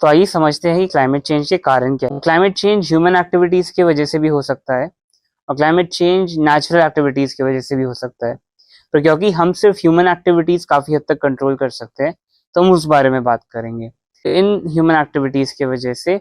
तो आइए समझते हैं कि क्लाइमेट चेंज के कारण क्या है। क्लाइमेट चेंज ह्यूमन एक्टिविटीज की वजह से भी हो सकता है और क्लाइमेट चेंज नेचुरल एक्टिविटीज की वजह से भी हो सकता है। तो क्योंकि हम सिर्फ ह्यूमन एक्टिविटीज काफी हद तक कंट्रोल कर सकते हैं, तो हम उस बारे में बात करेंगे। इन ह्यूमन एक्टिविटीज की वजह से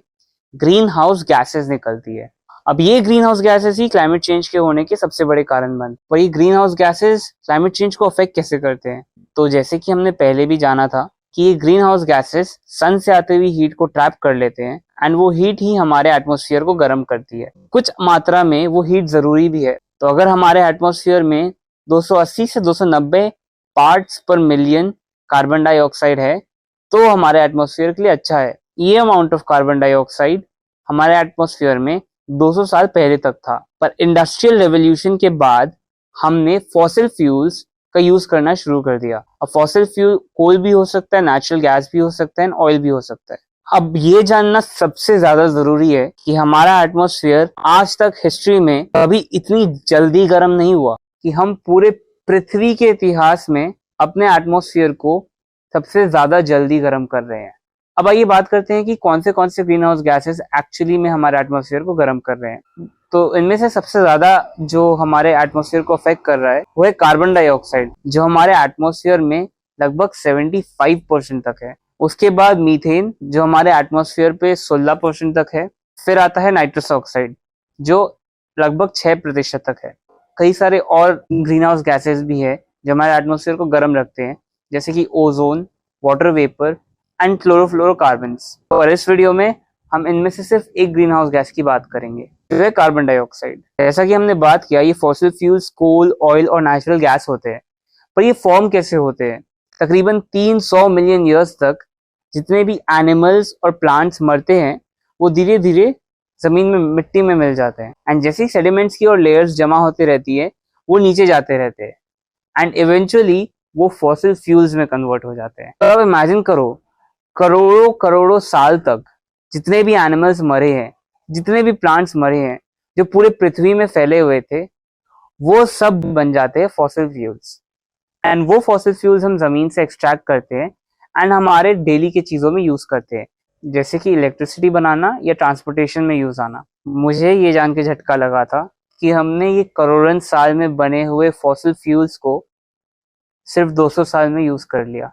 ग्रीन हाउस गैसेज निकलती है। अब ये ग्रीन हाउस गैसेज ही क्लाइमेट चेंज के होने के सबसे बड़े कारण बन। पर ये green house gases climate change को अफेक्ट कैसे करते हैं? तो जैसे कि हमने पहले भी जाना था कि ये ग्रीन हाउस गैसेस सन से आते हुए हीट को ट्रैप कर लेते हैं एंड वो हीट ही हमारे एटमॉस्फेयर को गर्म करती है। कुछ मात्रा में वो हीट जरूरी भी है। तो अगर हमारे एटमॉस्फेयर में 280 से 290 पार्ट्स पर मिलियन कार्बन डाइऑक्साइड है तो हमारे एटमॉस्फेयर के लिए अच्छा है। ये अमाउंट ऑफ कार्बन डाइऑक्साइड हमारे एटमॉस्फेयर में 200 साल पहले तक था, पर इंडस्ट्रियल रेवोल्यूशन के बाद हमने फॉसिल फ्यूल्स का यूज करना शुरू कर दिया। अब फॉसिल फ्यूल कोल भी हो सकता है, नेचुरल गैस भी हो सकता है, ऑयल भी हो सकता है। अब ये जानना सबसे ज्यादा जरूरी है कि हमारा एटमॉस्फेयर आज तक हिस्ट्री में कभी इतनी जल्दी गर्म नहीं हुआ कि हम पूरे पृथ्वी के इतिहास में अपने एटमॉस्फेयर को सबसे ज्यादा जल्दी गर्म कर रहे हैं। अब आइए बात करते हैं कि कौन से ग्रीन हाउस गैसेस एक्चुअली में हमारे एटमॉस्फेयर को गर्म कर रहे हैं। तो इनमें से सबसे ज्यादा जो हमारे एटमॉस्फेयर को अफेक्ट कर रहा है वो है कार्बन डाइऑक्साइड, जो हमारे एटमॉस्फेयर में लगभग 75% तक है। उसके बाद मीथेन, जो हमारे एटमॉस्फेयर पे 16% तक है। फिर आता है नाइट्रस ऑक्साइड, जो लगभग 6% तक है। कई सारे और ग्रीन हाउस गैसेज भी है जो हमारे एटमॉस्फेयर को गर्म रखते हैं, जैसे कि ozone, water vapour and chlorofluorocarbons. और इस वीडियो में हम इनमें से सिर्फ एक ग्रीन हाउस गैस की बात करेंगे, जो है कार्बन डाइऑक्साइड। जैसा कि हमने बात किया, ये फॉसिल फ्यूल्स, कोल, ऑयल और नेचुरल गैस होते हैं। पर ये फॉर्म कैसे होते हैं? तकरीबन 300 मिलियन ईयर्स तक जितने भी एनिमल्स और प्लांट्स मरते हैं वो धीरे धीरे जमीन में, मिट्टी में मिल जाते हैं। एंड जैसे ही सेडिमेंट्स की और लेयर्स जमा होते रहती है वो नीचे जाते रहते हैं एंड इवेंचुअली वो फॉसिल फ्यूल्स में कन्वर्ट हो जाते हैं। तो अब इमेजिन करो, करोड़ों करोड़ों साल तक जितने भी एनिमल्स मरे हैं, जितने भी प्लांट्स मरे हैं, जो पूरे पृथ्वी में फैले हुए थे, वो सब बन जाते हैं फॉसिल फ्यूल्स। एंड वो फॉसिल फ्यूल्स हम जमीन से एक्सट्रैक्ट करते हैं एंड हमारे डेली के चीजों में यूज करते हैं, जैसे कि इलेक्ट्रिसिटी बनाना या ट्रांसपोर्टेशन में यूज आना। मुझे ये जान के झटका लगा था कि हमने ये करोड़ों साल में बने हुए फॉसिल फ्यूल्स को सिर्फ 200 साल में यूज कर लिया।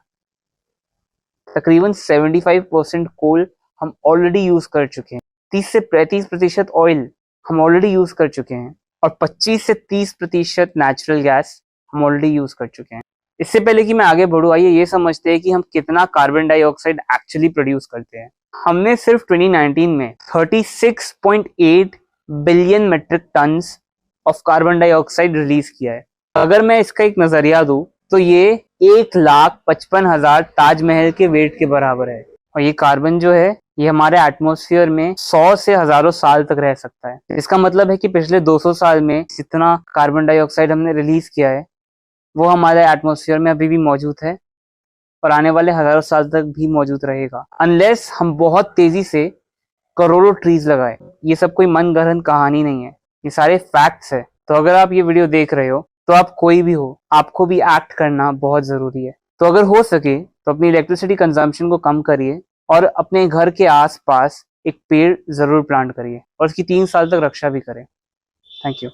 तकरीबन 75% कोल हम ऑलरेडी यूज कर चुके हैं, 30 से 35% ऑयल हम ऑलरेडी यूज कर चुके हैं और 25 से 30% नेचुरल गैस हम ऑलरेडी यूज कर चुके हैं। इससे पहले कि मैं आगे बढ़ूं, आइए ये समझते हैं कि हम कितना कार्बन डाइऑक्साइड एक्चुअली प्रोड्यूस करते हैं। हमने सिर्फ 2019 में 36.8 billion metric tons of carbon dioxide release किया है। अगर मैं इसका एक नजरिया दूं तो ये 1,55,000 ताजमहल के वेट के बराबर है। और ये कार्बन जो है ये हमारे एटमॉस्फेयर में 100 से हजारों साल तक रह सकता है। इसका मतलब है कि पिछले 200 साल में जितना कार्बन डाइऑक्साइड हमने रिलीज किया है वो हमारे एटमॉस्फेयर में अभी भी मौजूद है और आने वाले हजारों साल तक भी मौजूद रहेगा, अनलेस हम बहुत तेजी से करोड़ों ट्रीज लगाए। ये सब कोई मनगढ़ंत कहानी नहीं है, ये सारे फैक्ट्स है। तो अगर आप ये वीडियो देख रहे हो तो आप कोई भी हो, आपको भी एक्ट करना बहुत जरूरी है। तो अगर हो सके तो अपनी इलेक्ट्रिसिटी कंजम्पशन को कम करिए और अपने घर के आसपास एक पेड़ जरूर प्लांट करिए और उसकी 3 साल तक रक्षा भी करें। Thank you.